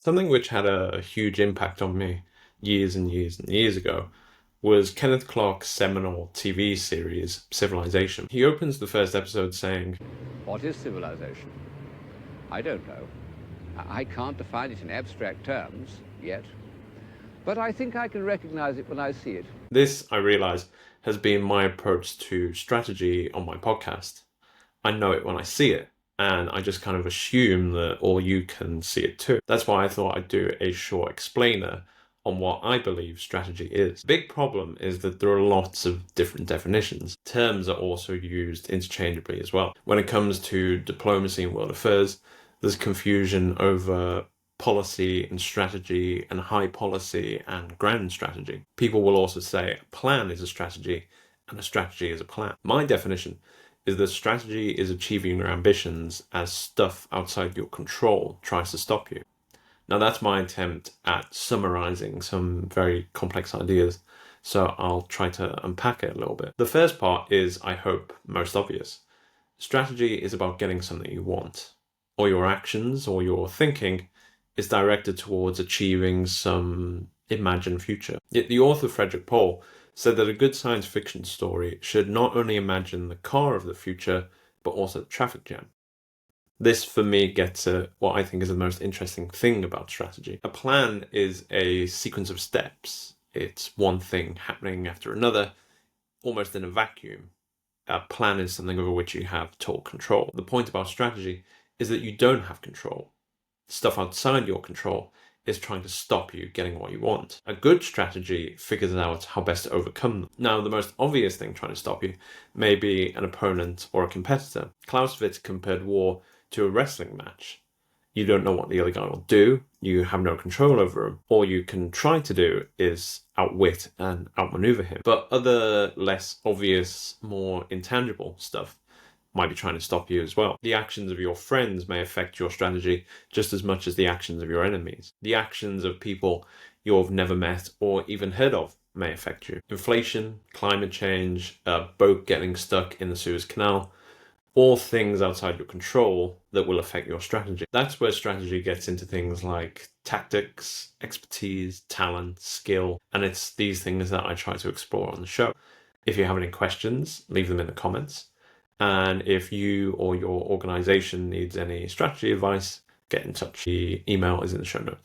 Something which had a huge impact on me years and years and years ago was Kenneth Clarke's seminal TV series, Civilization. He opens the first episode saying, What is civilization? I don't know. I can't define it in abstract terms yet, but I think I can recognize it when I see it. This, I realize, has been my approach to strategy on my podcast. I know it when I see it, and I just kind of assume that all you can see it too. That's why I thought I'd do a short explainer on what I believe strategy is. The big problem is that there are lots of different definitions. Terms are also used interchangeably as well. When it comes to diplomacy and world affairs, there's confusion over policy and strategy and high policy and grand strategy. People will also say a plan is a strategy and a strategy is a plan. My definition is that strategy is achieving your ambitions as stuff outside your control tries to stop you. Now that's my attempt at summarizing some very complex ideas, so I'll try to unpack it a little bit. The first part is, I hope, most obvious. Strategy is about getting something you want, or your actions or your thinking is directed towards achieving some imagined future. Yet the author Frederick Pohl said that a good science fiction story should not only imagine the car of the future, but also the traffic jam. This, for me, gets at what I think is the most interesting thing about strategy. A plan is a sequence of steps. It's one thing happening after another, almost in a vacuum. A plan is something over which you have total control. The point about strategy is that you don't have control. Stuff outside your control is trying to stop you getting what you want. A good strategy figures out how best to overcome them. Now, the most obvious thing trying to stop you may be an opponent or a competitor. Clausewitz compared war to a wrestling match. You don't know what the other guy will do, you have no control over him. All you can try to do is outwit and outmaneuver him. But other less obvious, more intangible stuff might be trying to stop you as well. The actions of your friends may affect your strategy just as much as the actions of your enemies. The actions of people you've never met or even heard of may affect you. Inflation, climate change, a boat getting stuck in the Suez Canal, all things outside your control that will affect your strategy. That's where strategy gets into things like tactics, expertise, talent, skill, and it's these things that I try to explore on the show. If you have any questions, leave them in the comments. And if you or your organization needs any strategy advice, get in touch. The email is in the show notes.